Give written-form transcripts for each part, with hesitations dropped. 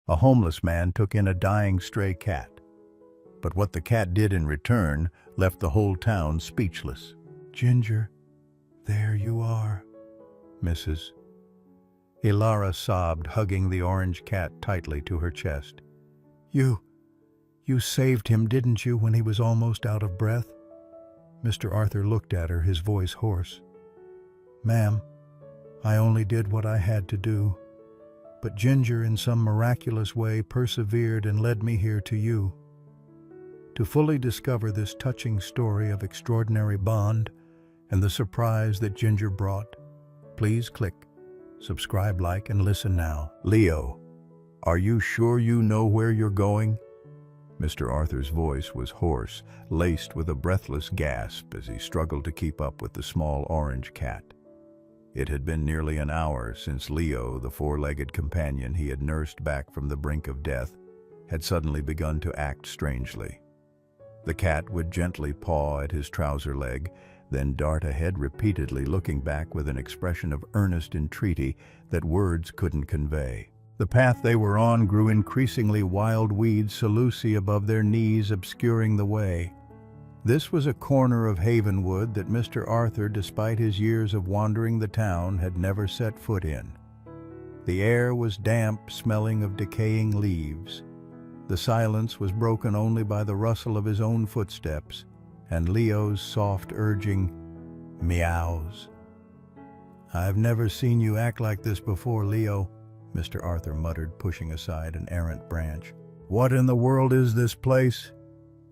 A homeless man took in a dying stray cat. But what the cat did in return left the whole town speechless. "Ginger, there you are, Mrs." Ilara sobbed, hugging the orange cat tightly to her chest. You saved him, didn't you, when he was almost out of breath?" Mr. Arthur looked at her, his voice hoarse. "Ma'am, I only did what I had to do. But Ginger, in some miraculous way, persevered and led me here to you." To fully discover this touching story of extraordinary bond and the surprise that Ginger brought, please click subscribe, like, and listen now. "Leo, are you sure you know where you're going?" Mr. Arthur's voice was hoarse, laced with a breathless gasp as he struggled to keep up with the small orange cat. It had been nearly an hour since Leo, the four-legged companion he had nursed back from the brink of death, had suddenly begun to act strangely. The cat would gently paw at his trouser leg, then dart ahead repeatedly, looking back with an expression of earnest entreaty that words couldn't convey. The path they were on grew increasingly wild weeds sallousi above their knees, obscuring the way. This was a corner of Havenwood that Mr. Arthur, despite his years of wandering the town, had never set foot in. The air was damp, smelling of decaying leaves. The silence was broken only by the rustle of his own footsteps and Leo's soft, urging meows. "I've never seen you act like this before, Leo," Mr. Arthur muttered, pushing aside an errant branch. "What in the world is this place?"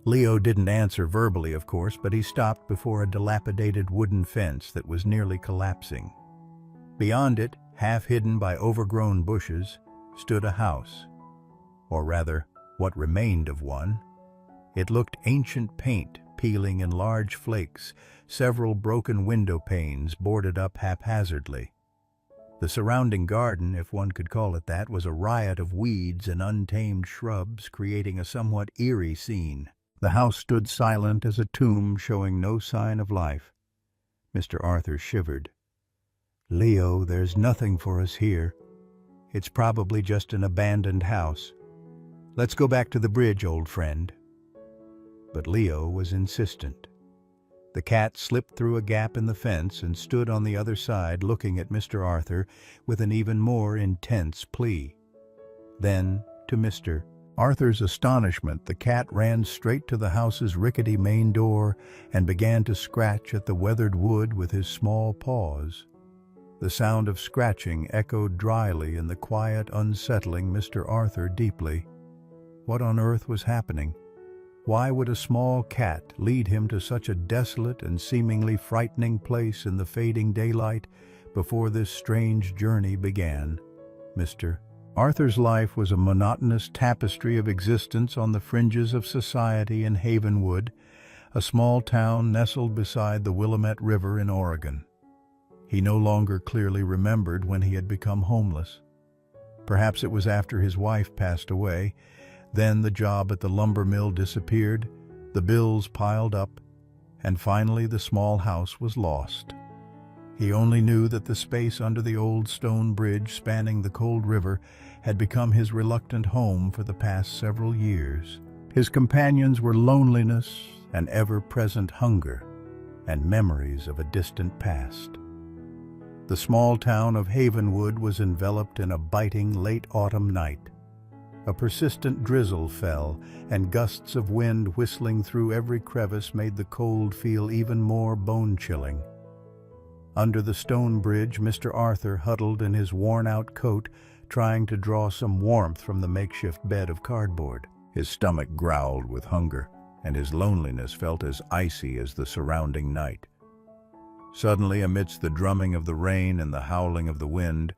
Leo didn't answer verbally, of course, but he stopped before a dilapidated wooden fence that was nearly collapsing. Beyond it, half hidden by overgrown bushes, stood a house. Or rather, what remained of one. It looked ancient paint, peeling in large flakes, several broken window panes boarded up haphazardly. The surrounding garden, if one could call it that, was a riot of weeds and untamed shrubs, creating a somewhat eerie scene. The house stood silent as a tomb, showing no sign of life. Mr. Arthur shivered. "Leo, there's nothing for us here. It's probably just an abandoned house. Let's go back to the bridge, old friend." But Leo was insistent. The cat slipped through a gap in the fence and stood on the other side, looking at Mr. Arthur with an even more intense plea. Then, to Mr. Arthur's astonishment, the cat ran straight to the house's rickety main door and began to scratch at the weathered wood with his small paws. The sound of scratching echoed dryly in the quiet, unsettling Mr. Arthur deeply. What on earth was happening? Why would a small cat lead him to such a desolate and seemingly frightening place in the fading daylight before this strange journey began? Mr. Arthur's life was a monotonous tapestry of existence on the fringes of society in Havenwood, a small town nestled beside the Willamette River in Oregon. He no longer clearly remembered when he had become homeless. Perhaps it was after his wife passed away. Then the job at the lumber mill disappeared, the bills piled up, and finally the small house was lost. He only knew that the space under the old stone bridge spanning the cold river had become his reluctant home for the past several years. His companions were loneliness, an ever-present hunger, and memories of a distant past. The small town of Havenwood was enveloped in a biting late autumn night. A persistent drizzle fell, and gusts of wind whistling through every crevice made the cold feel even more bone-chilling. Under the stone bridge, Mr. Arthur huddled in his worn-out coat, trying to draw some warmth from the makeshift bed of cardboard. His stomach growled with hunger, and his loneliness felt as icy as the surrounding night. Suddenly, amidst the drumming of the rain and the howling of the wind,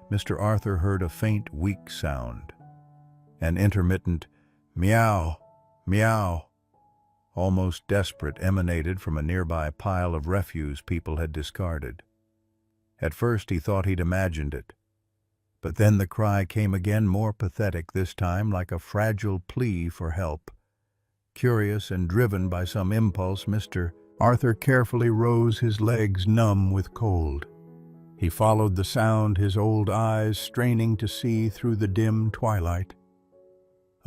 Mr. Arthur heard a faint, weak sound. An intermittent meow, meow, almost desperate, emanated from a nearby pile of refuse people had discarded. At first he thought he'd imagined it, but then the cry came again, more pathetic this time, like a fragile plea for help. Curious and driven by some impulse, Mr. Arthur carefully rose, his legs numb with cold. He followed the sound, his old eyes straining to see through the dim twilight.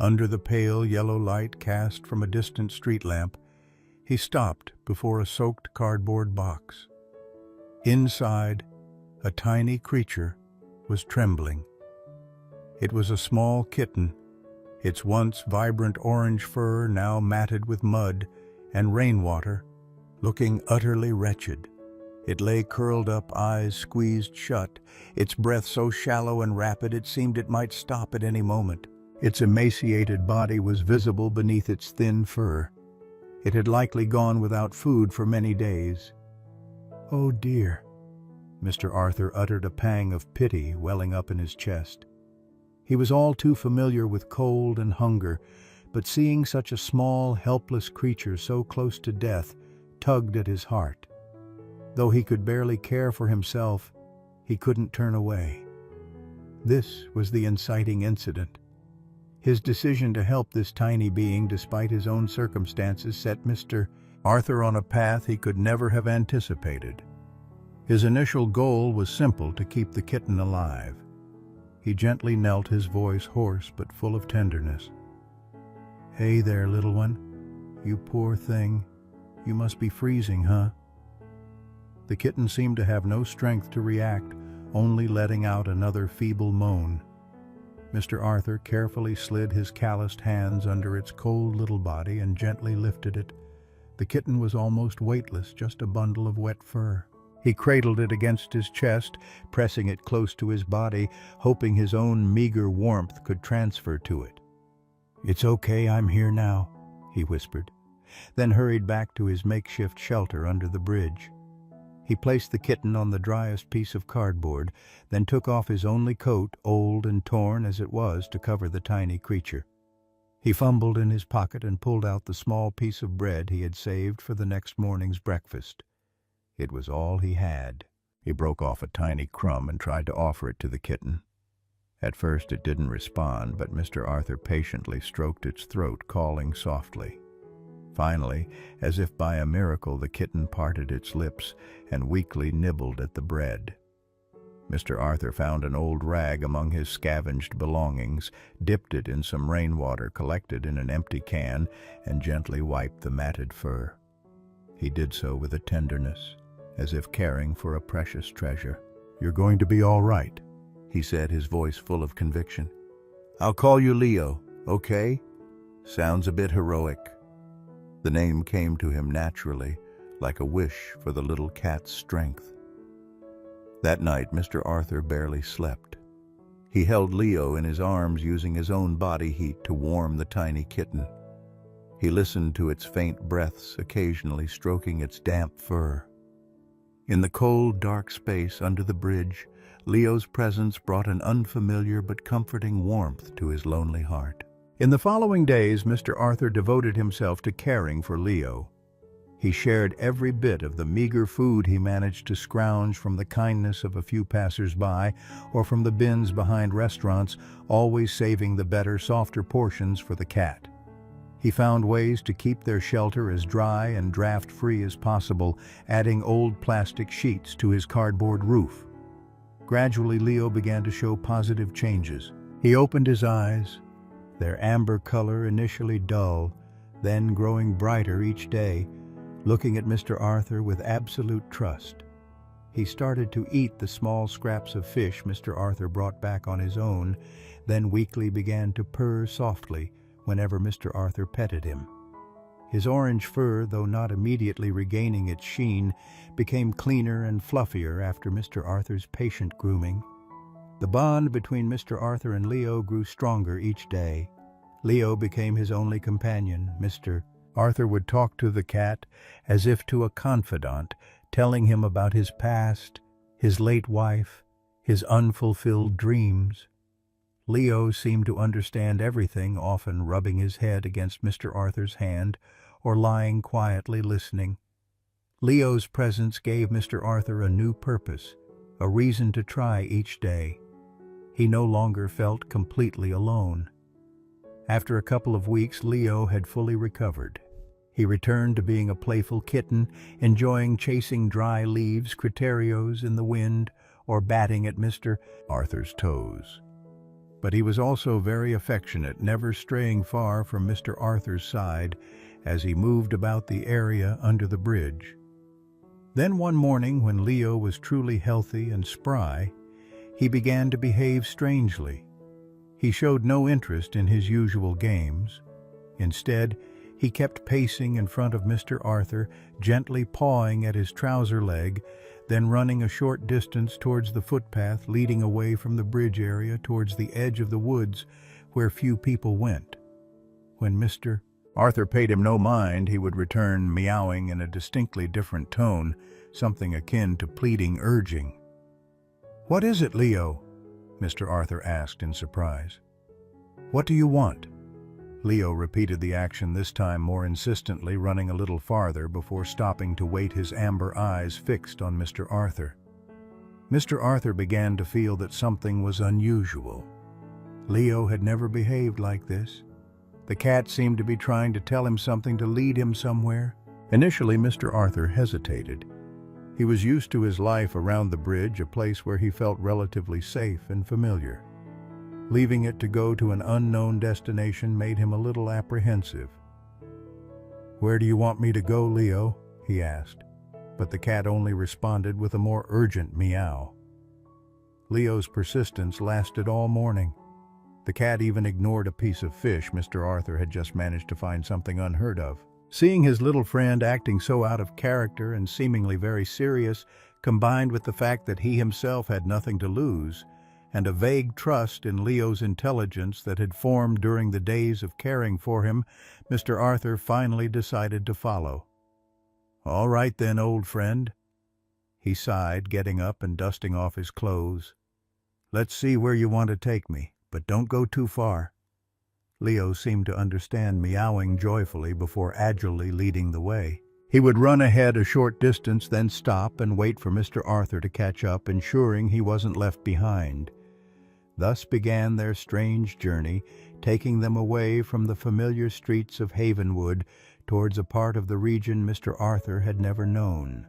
Under the pale yellow light cast from a distant street lamp, he stopped before a soaked cardboard box. Inside, a tiny creature was trembling. It was a small kitten, its once vibrant orange fur now matted with mud and rainwater, looking utterly wretched. It lay curled up, eyes squeezed shut, its breath so shallow and rapid it seemed it might stop at any moment. Its emaciated body was visible beneath its thin fur. It had likely gone without food for many days. "Oh dear," Mr. Arthur uttered, a pang of pity welling up in his chest. He was all too familiar with cold and hunger, but seeing such a small, helpless creature so close to death tugged at his heart. Though he could barely care for himself, he couldn't turn away. This was the inciting incident. His decision to help this tiny being despite his own circumstances set Mr. Arthur on a path he could never have anticipated. His initial goal was simple: to keep the kitten alive. He gently knelt, his voice hoarse but full of tenderness. "Hey there, little one. You poor thing. You must be freezing, huh?" The kitten seemed to have no strength to react, only letting out another feeble moan. Mr. Arthur carefully slid his calloused hands under its cold little body and gently lifted it. The kitten was almost weightless, just a bundle of wet fur. He cradled it against his chest, pressing it close to his body, hoping his own meager warmth could transfer to it. "It's okay, I'm here now," he whispered, then hurried back to his makeshift shelter under the bridge. He placed the kitten on the driest piece of cardboard, then took off his only coat, old and torn as it was, to cover the tiny creature. He fumbled in his pocket and pulled out the small piece of bread he had saved for the next morning's breakfast. It was all he had. He broke off a tiny crumb and tried to offer it to the kitten. At first it didn't respond, but Mr. Arthur patiently stroked its throat, calling softly. Finally, as if by a miracle, the kitten parted its lips and weakly nibbled at the bread. Mr. Arthur found an old rag among his scavenged belongings, dipped it in some rainwater collected in an empty can, and gently wiped the matted fur. He did so with a tenderness, as if caring for a precious treasure. "You're going to be all right," he said, his voice full of conviction. "I'll call you Leo, okay? Sounds a bit heroic." The name came to him naturally, like a wish for the little cat's strength. That night, Mr. Arthur barely slept. He held Leo in his arms, using his own body heat to warm the tiny kitten. He listened to its faint breaths, occasionally stroking its damp fur. In the cold, dark space under the bridge, Leo's presence brought an unfamiliar but comforting warmth to his lonely heart. In the following days, Mr. Arthur devoted himself to caring for Leo. He shared every bit of the meager food he managed to scrounge from the kindness of a few passers-by or from the bins behind restaurants, always saving the better, softer portions for the cat. He found ways to keep their shelter as dry and draft-free as possible, adding old plastic sheets to his cardboard roof. Gradually, Leo began to show positive changes. He opened his eyes, their amber color initially dull, then growing brighter each day, looking at Mr. Arthur with absolute trust. He started to eat the small scraps of fish Mr. Arthur brought back on his own, then weakly began to purr softly whenever Mr. Arthur petted him. His orange fur, though not immediately regaining its sheen, became cleaner and fluffier after Mr. Arthur's patient grooming. The bond between Mr. Arthur and Leo grew stronger each day. Leo became his only companion. Mr. Arthur would talk to the cat as if to a confidant, telling him about his past, his late wife, his unfulfilled dreams. Leo seemed to understand everything, often rubbing his head against Mr. Arthur's hand or lying quietly listening. Leo's presence gave Mr. Arthur a new purpose, a reason to try each day. He no longer felt completely alone. After a couple of weeks, Leo had fully recovered. He returned to being a playful kitten, enjoying chasing dry leaves, criterios in the wind, or batting at Mr. Arthur's toes. But he was also very affectionate, never straying far from Mr. Arthur's side as he moved about the area under the bridge. Then one morning, when Leo was truly healthy and spry, he began to behave strangely. He showed no interest in his usual games. Instead, he kept pacing in front of Mr. Arthur, gently pawing at his trouser leg, then running a short distance towards the footpath leading away from the bridge area towards the edge of the woods where few people went. When Mr. Arthur paid him no mind, he would return meowing in a distinctly different tone, something akin to pleading urging. "What is it, Leo?" Mr. Arthur asked in surprise. "What do you want?" Leo repeated the action, this time more insistently, running a little farther before stopping to wait, his amber eyes fixed on Mr. Arthur. Mr. Arthur began to feel that something was unusual. Leo had never behaved like this. The cat seemed to be trying to tell him something, to lead him somewhere. Initially, Mr. Arthur hesitated. He was used to his life around the bridge, a place where he felt relatively safe and familiar. Leaving it to go to an unknown destination made him a little apprehensive. "Where do you want me to go, Leo?" he asked, but the cat only responded with a more urgent meow. Leo's persistence lasted all morning. The cat even ignored a piece of fish Mr. Arthur had just managed to find, something unheard of. Seeing his little friend acting so out of character and seemingly very serious, combined with the fact that he himself had nothing to lose, and a vague trust in Leo's intelligence that had formed during the days of caring for him, Mr. Arthur finally decided to follow. "All right then, old friend," he sighed, getting up and dusting off his clothes. "Let's see where you want to take me. But don't go too far." Leo seemed to understand, meowing joyfully before agilely leading the way. He would run ahead a short distance, then stop and wait for Mr. Arthur to catch up, ensuring he wasn't left behind. Thus began their strange journey, taking them away from the familiar streets of Havenwood towards a part of the region Mr. Arthur had never known.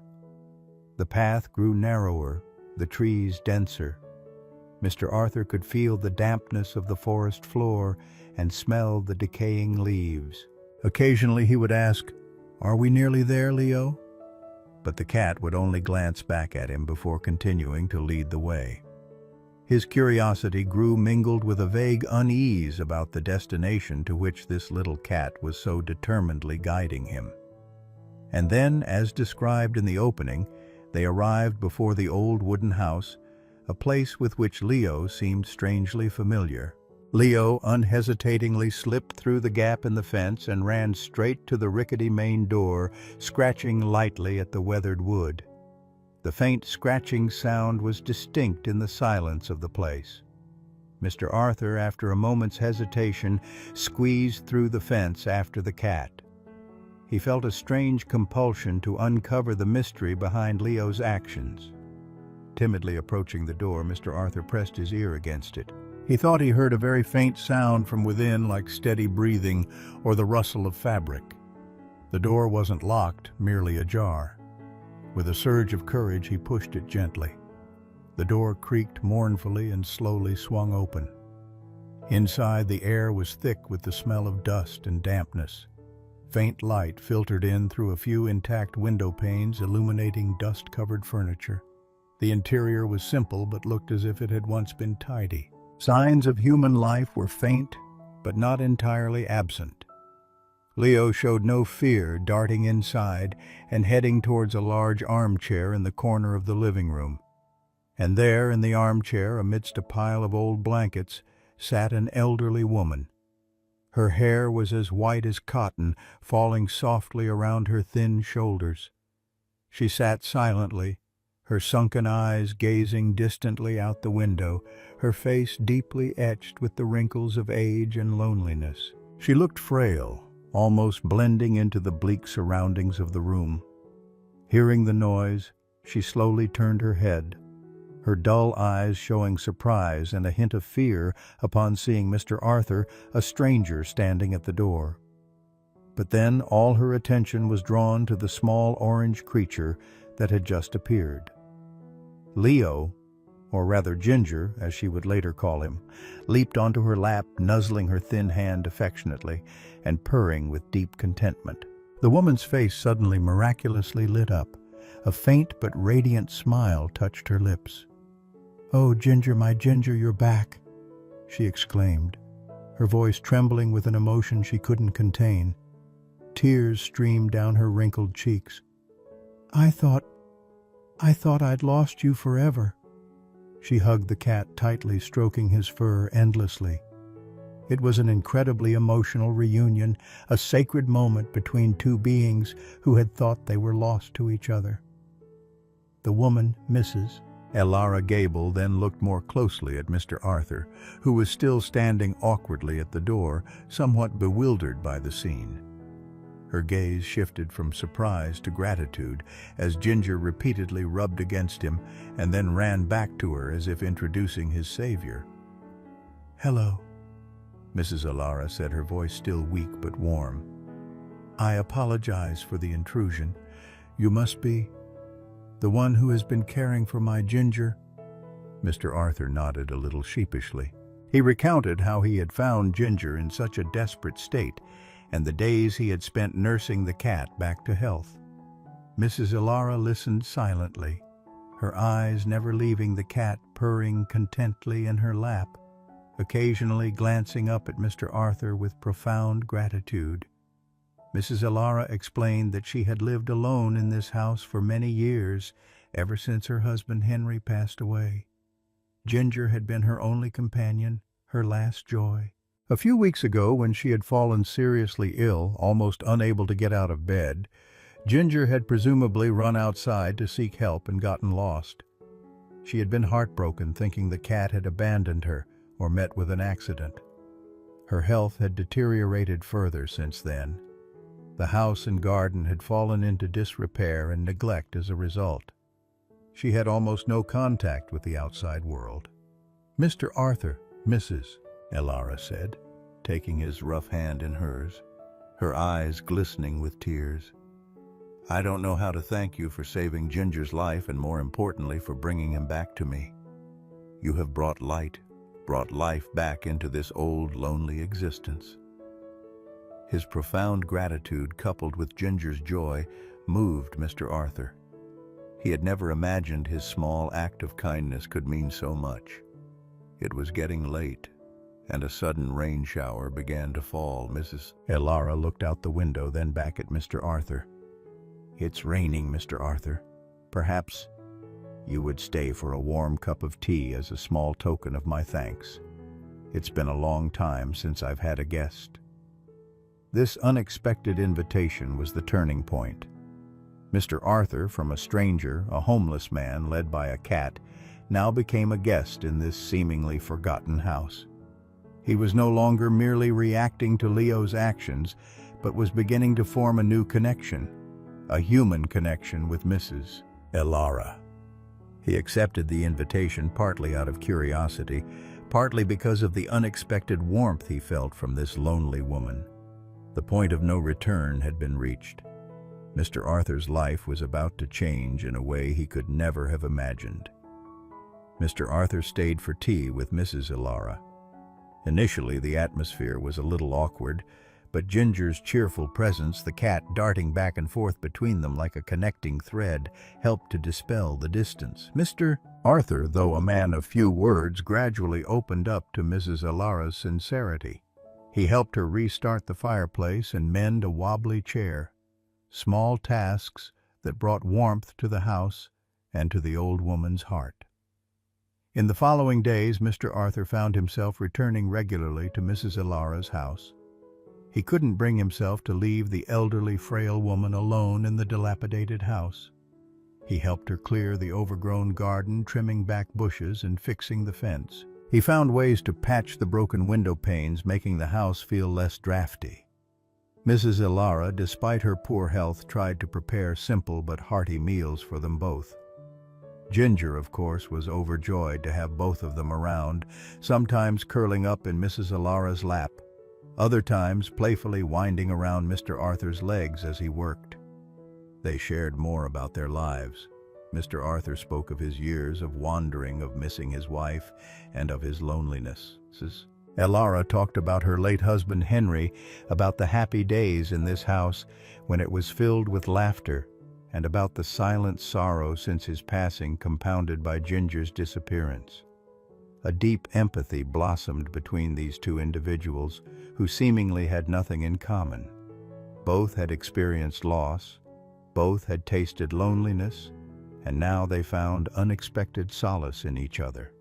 The path grew narrower, the trees denser. Mr. Arthur could feel the dampness of the forest floor and smell the decaying leaves. Occasionally he would ask, "Are we nearly there, Leo?" But the cat would only glance back at him before continuing to lead the way. His curiosity grew mingled with a vague unease about the destination to which this little cat was so determinedly guiding him. And then, as described in the opening, they arrived before the old wooden house, a place with which Leo seemed strangely familiar. Leo unhesitatingly slipped through the gap in the fence and ran straight to the rickety main door, scratching lightly at the weathered wood. The faint scratching sound was distinct in the silence of the place. Mr. Arthur, after a moment's hesitation, squeezed through the fence after the cat. He felt a strange compulsion to uncover the mystery behind Leo's actions. Timidly approaching the door, Mr. Arthur pressed his ear against it. He thought he heard a very faint sound from within, like steady breathing or the rustle of fabric. The door wasn't locked, merely ajar. With a surge of courage, he pushed it gently. The door creaked mournfully and slowly swung open. Inside, the air was thick with the smell of dust and dampness. Faint light filtered in through a few intact window panes, illuminating dust-covered furniture. The interior was simple, but looked as if it had once been tidy. Signs of human life were faint, but not entirely absent. Leo showed no fear, darting inside and heading towards a large armchair in the corner of the living room. And there, in the armchair, amidst a pile of old blankets, sat an elderly woman. Her hair was as white as cotton, falling softly around her thin shoulders. She sat silently, her sunken eyes gazing distantly out the window, her face deeply etched with the wrinkles of age and loneliness. She looked frail, almost blending into the bleak surroundings of the room. Hearing the noise, she slowly turned her head, her dull eyes showing surprise and a hint of fear upon seeing Mr. Arthur, a stranger, standing at the door. But then all her attention was drawn to the small orange creature that had just appeared. Leo, or rather Ginger, as she would later call him, leaped onto her lap, nuzzling her thin hand affectionately and purring with deep contentment. The woman's face suddenly miraculously lit up. A faint but radiant smile touched her lips. "Oh, Ginger, my Ginger, you're back," she exclaimed, her voice trembling with an emotion she couldn't contain. Tears streamed down her wrinkled cheeks. I thought I'd lost you forever." She hugged the cat tightly, stroking his fur endlessly. It was an incredibly emotional reunion, a sacred moment between two beings who had thought they were lost to each other. The woman, Mrs. Elara Gable, then looked more closely at Mr. Arthur, who was still standing awkwardly at the door, somewhat bewildered by the scene. Her gaze shifted from surprise to gratitude as Ginger repeatedly rubbed against him and then ran back to her as if introducing his savior. "Hello," Mrs. Elara said, her voice still weak but warm. "I apologize for the intrusion. You must be the one who has been caring for my Ginger?" Mr. Arthur nodded a little sheepishly. He recounted how he had found Ginger in such a desperate state and the days he had spent nursing the cat back to health. Mrs. Elara listened silently, her eyes never leaving the cat purring contentedly in her lap, occasionally glancing up at Mr. Arthur with profound gratitude. Mrs. Elara explained that she had lived alone in this house for many years, ever since her husband Henry passed away. Ginger had been her only companion, her last joy. A few weeks ago, when she had fallen seriously ill, almost unable to get out of bed, Ginger had presumably run outside to seek help and gotten lost. She had been heartbroken, thinking the cat had abandoned her or met with an accident. Her health had deteriorated further since then. The house and garden had fallen into disrepair and neglect as a result. She had almost no contact with the outside world. "Mr. Arthur," Mrs. Elara said, taking his rough hand in hers, her eyes glistening with tears. "I don't know how to thank you for saving Ginger's life and, more importantly, for bringing him back to me. You have brought life back into this old, lonely existence." His profound gratitude, coupled with Ginger's joy, moved Mr. Arthur. He had never imagined his small act of kindness could mean so much. It was getting late, and a sudden rain shower began to fall. Mrs. Elara looked out the window, then back at Mr. Arthur. "It's raining, Mr. Arthur. Perhaps you would stay for a warm cup of tea as a small token of my thanks. It's been a long time since I've had a guest." This unexpected invitation was the turning point. Mr. Arthur, from a stranger, a homeless man led by a cat, now became a guest in this seemingly forgotten house. He was no longer merely reacting to Leo's actions, but was beginning to form a new connection, a human connection with Mrs. Elara. He accepted the invitation partly out of curiosity, partly because of the unexpected warmth he felt from this lonely woman. The point of no return had been reached. Mr. Arthur's life was about to change in a way he could never have imagined. Mr. Arthur stayed for tea with Mrs. Elara. Initially, the atmosphere was a little awkward, but Ginger's cheerful presence, the cat darting back and forth between them like a connecting thread, helped to dispel the distance. Mr. Arthur, though a man of few words, gradually opened up to Mrs. Elara's sincerity. He helped her restart the fireplace and mend a wobbly chair, small tasks that brought warmth to the house and to the old woman's heart. In the following days, Mr. Arthur found himself returning regularly to Mrs. Elara's house. He couldn't bring himself to leave the elderly, frail woman alone in the dilapidated house. He helped her clear the overgrown garden, trimming back bushes and fixing the fence. He found ways to patch the broken window panes, making the house feel less drafty. Mrs. Elara, despite her poor health, tried to prepare simple but hearty meals for them both. Ginger, of course, was overjoyed to have both of them around, sometimes curling up in Mrs. Elara's lap, other times playfully winding around Mr. Arthur's legs as he worked. They shared more about their lives. Mr. Arthur spoke of his years of wandering, of missing his wife, and of his loneliness. Elara talked about her late husband Henry, about the happy days in this house when it was filled with laughter, and about the silent sorrow since his passing, compounded by Ginger's disappearance. A deep empathy blossomed between these two individuals who seemingly had nothing in common. Both had experienced loss, both had tasted loneliness, and now they found unexpected solace in each other.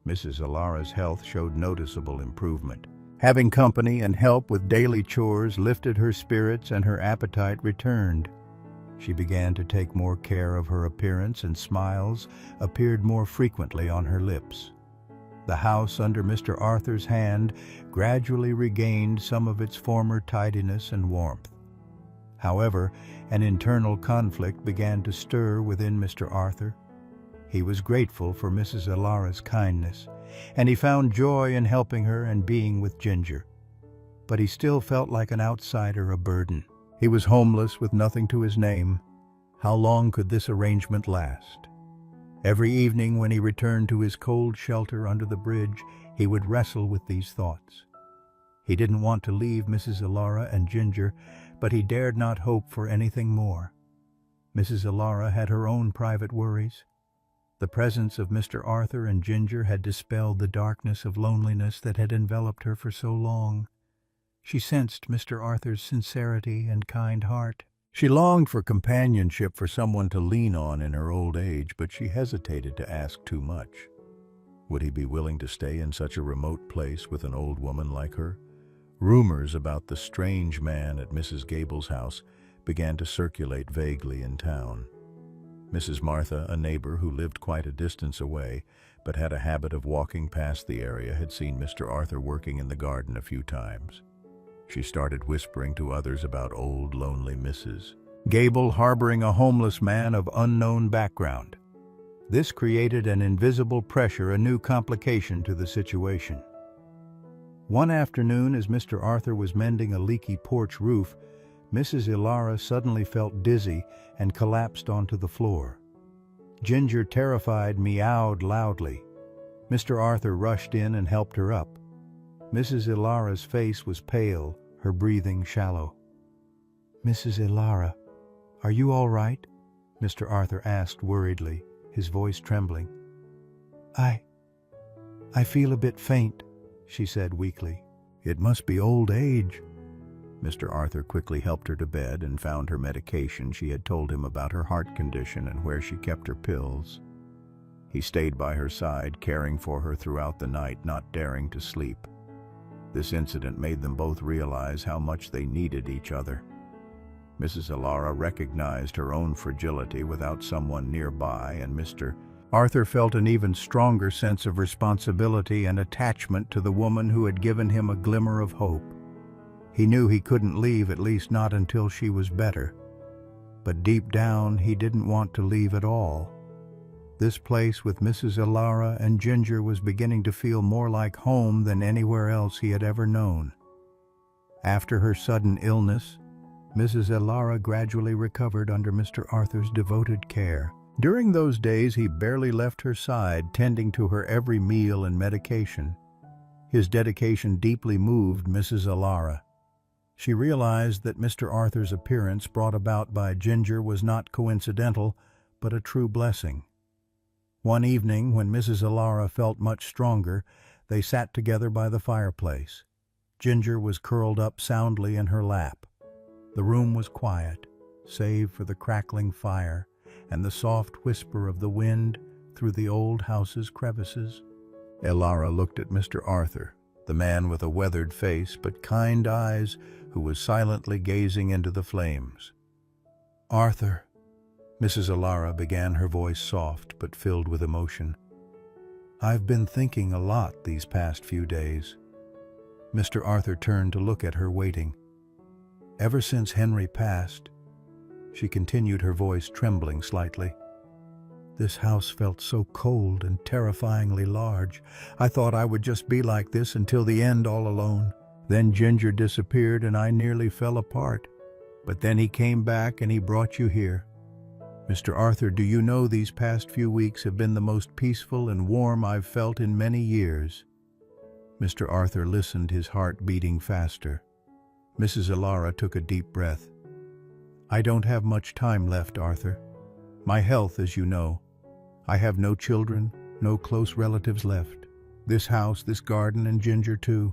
Mrs. Elara's health showed noticeable improvement. Having company and help with daily chores lifted her spirits, and her appetite returned. She began to take more care of her appearance, and smiles appeared more frequently on her lips. The house under Mr. Arthur's hand gradually regained some of its former tidiness and warmth. However, an internal conflict began to stir within Mr. Arthur. He was grateful for Mrs. Elara's kindness, and he found joy in helping her and being with Ginger. But he still felt like an outsider, a burden. He was homeless with nothing to his name. How long could this arrangement last? Every evening when he returned to his cold shelter under the bridge, he would wrestle with these thoughts. He didn't want to leave Mrs. Elara and Ginger, but he dared not hope for anything more. Mrs. Elara had her own private worries. The presence of Mr. Arthur and Ginger had dispelled the darkness of loneliness that had enveloped her for so long. She sensed Mr. Arthur's sincerity and kind heart. She longed for companionship, for someone to lean on in her old age, but she hesitated to ask too much. Would he be willing to stay in such a remote place with an old woman like her? Rumors about the strange man at Mrs. Gable's house began to circulate vaguely in town. Mrs. Martha, a neighbor who lived quite a distance away, but had a habit of walking past the area, had seen Mr. Arthur working in the garden a few times. She started whispering to others about old, lonely Mrs. Gable harboring a homeless man of unknown background. This created an invisible pressure, a new complication to the situation. One afternoon, as Mr. Arthur was mending a leaky porch roof, Mrs. Elara suddenly felt dizzy and collapsed onto the floor. Ginger, terrified, meowed loudly. Mr. Arthur rushed in and helped her up. Mrs. Elara's face was pale, her breathing shallow. "Mrs. Elara, are you all right?" Mr. Arthur asked worriedly, his voice trembling. I feel a bit faint," she said weakly. "It must be old age." Mr. Arthur quickly helped her to bed and found her medication. She had told him about her heart condition and where she kept her pills. He stayed by her side, caring for her throughout the night, not daring to sleep. This incident made them both realize how much they needed each other. Mrs. Elara recognized her own fragility without someone nearby, and Mr. Arthur felt an even stronger sense of responsibility and attachment to the woman who had given him a glimmer of hope. He knew he couldn't leave, at least not until she was better. But deep down, he didn't want to leave at all. This place with Mrs. Elara and Ginger was beginning to feel more like home than anywhere else he had ever known. After her sudden illness, Mrs. Elara gradually recovered under Mr. Arthur's devoted care. During those days, he barely left her side, tending to her every meal and medication. His dedication deeply moved Mrs. Elara. She realized that Mr. Arthur's appearance, brought about by Ginger, was not coincidental, but a true blessing. One evening, when Mrs. Elara felt much stronger, they sat together by the fireplace. Ginger was curled up soundly in her lap. The room was quiet, save for the crackling fire and the soft whisper of the wind through the old house's crevices. Elara looked at Mr. Arthur, the man with a weathered face but kind eyes, who was silently gazing into the flames. "Arthur," Mrs. Elara began, her voice soft but filled with emotion, "I've been thinking a lot these past few days." Mr. Arthur turned to look at her, waiting. "Ever since Henry passed," she continued, her voice trembling slightly, "this house felt so cold and terrifyingly large. I thought I would just be like this until the end, all alone. Then Ginger disappeared and I nearly fell apart. But then he came back and he brought you here. Mr. Arthur, do you know these past few weeks have been the most peaceful and warm I've felt in many years? Mr. Arthur listened, his heart beating faster. Mrs. Ilara took a deep breath. I don't have much time left, Arthur. My health, as you know. I have no children, no close relatives left. This house, this garden, and Ginger too.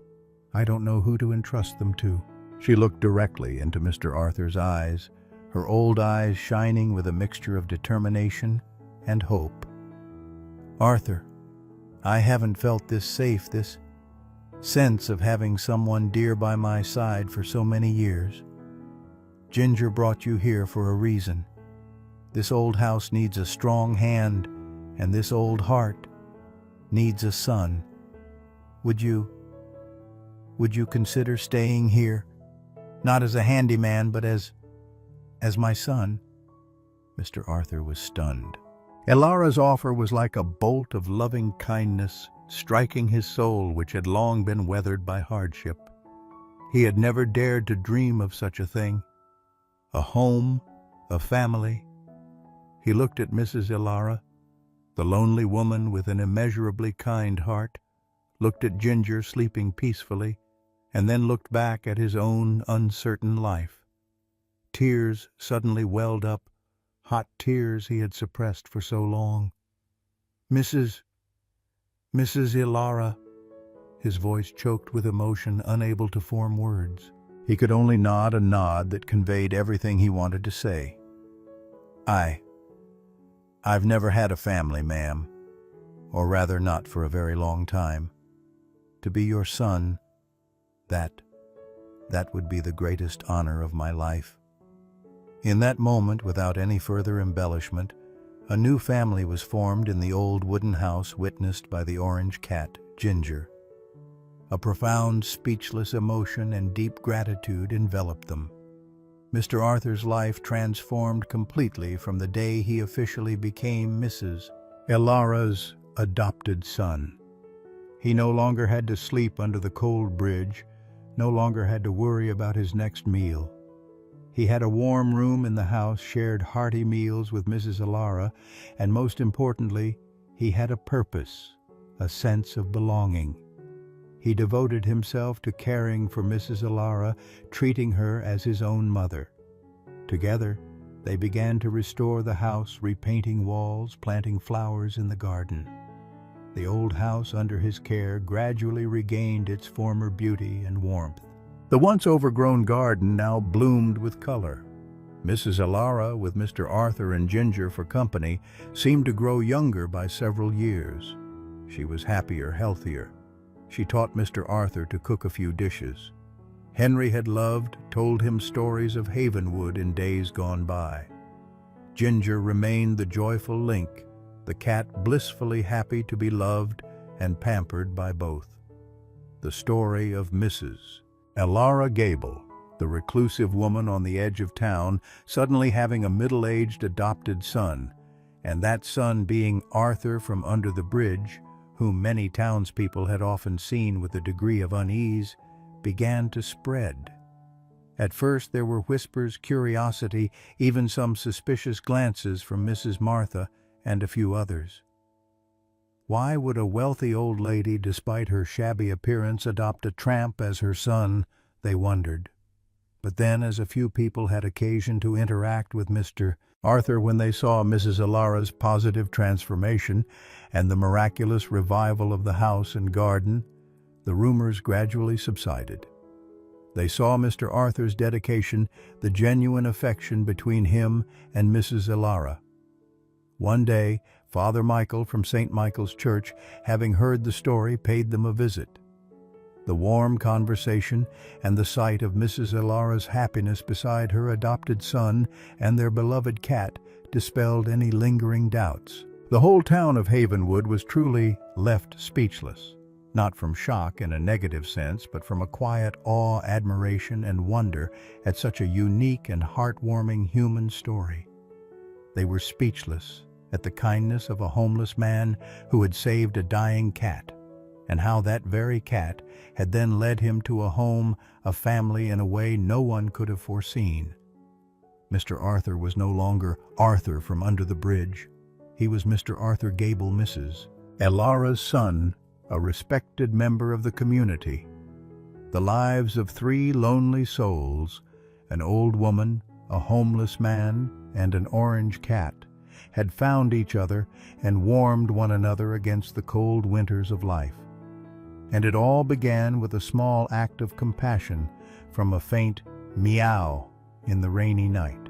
I don't know who to entrust them to. She looked directly into Mr. Arthur's eyes, her old eyes shining with a mixture of determination and hope. Arthur, I haven't felt this safe, this sense of having someone dear by my side for so many years. Ginger brought you here for a reason. This old house needs a strong hand, and this old heart needs a son. Would you consider staying here? Not as a handyman, but as my son? Mr. Arthur was stunned. Ilara's offer was like a bolt of loving kindness, striking his soul, which had long been weathered by hardship. He had never dared to dream of such a thing. A home, a family. He looked at Mrs. Ilara, the lonely woman with an immeasurably kind heart, looked at Ginger sleeping peacefully, and then looked back at his own uncertain life. Tears suddenly welled up, hot tears he had suppressed for so long. Mrs. Ilara, his voice choked with emotion, unable to form words. He could only nod a nod that conveyed everything he wanted to say. I've never had a family, ma'am, or rather not for a very long time. To be your son, that would be the greatest honor of my life. In that moment, without any further embellishment, a new family was formed in the old wooden house witnessed by the orange cat, Ginger. A profound, speechless emotion and deep gratitude enveloped them. Mr. Arthur's life transformed completely from the day he officially became Mrs. Ilara's adopted son. He no longer had to sleep under the cold bridge, no longer had to worry about his next meal. He had a warm room in the house, shared hearty meals with Mrs. Ilara, and most importantly, he had a purpose, a sense of belonging. He devoted himself to caring for Mrs. Ilara, treating her as his own mother. Together, they began to restore the house, repainting walls, planting flowers in the garden. The old house under his care gradually regained its former beauty and warmth. The once overgrown garden now bloomed with color. Mrs. Ilara, with Mr. Arthur and Ginger for company, seemed to grow younger by several years. She was happier, healthier. She taught Mr. Arthur to cook a few dishes. Henry had loved, told him stories of Havenwood in days gone by. Ginger remained the joyful link, the cat blissfully happy to be loved and pampered by both. The story of Mrs. Ilara Gable, the reclusive woman on the edge of town, suddenly having a middle-aged adopted son, and that son being Arthur from under the bridge, whom many townspeople had often seen with a degree of unease, began to spread. At first there were whispers, curiosity, even some suspicious glances from Mrs. Martha and a few others. Why would a wealthy old lady, despite her shabby appearance, adopt a tramp as her son, they wondered. But then, as a few people had occasion to interact with Mr. Arthur when they saw Mrs. Ilara's positive transformation and the miraculous revival of the house and garden, the rumors gradually subsided. They saw Mr. Arthur's dedication, the genuine affection between him and Mrs. Ilara. One day, Father Michael from St. Michael's Church, having heard the story, paid them a visit. The warm conversation and the sight of Mrs. Ilara's happiness beside her adopted son and their beloved cat dispelled any lingering doubts. The whole town of Havenwood was truly left speechless, not from shock in a negative sense, but from a quiet awe, admiration, and wonder at such a unique and heartwarming human story. They were speechless at the kindness of a homeless man who had saved a dying cat, and how that very cat had then led him to a home, a family in a way no one could have foreseen. Mr. Arthur was no longer Arthur from under the bridge. He was Mr. Arthur Gable, Mrs. Elara's son, a respected member of the community. The lives of three lonely souls, an old woman, a homeless man, and an orange cat, had found each other and warmed one another against the cold winters of life. And it all began with a small act of compassion from a faint meow in the rainy night.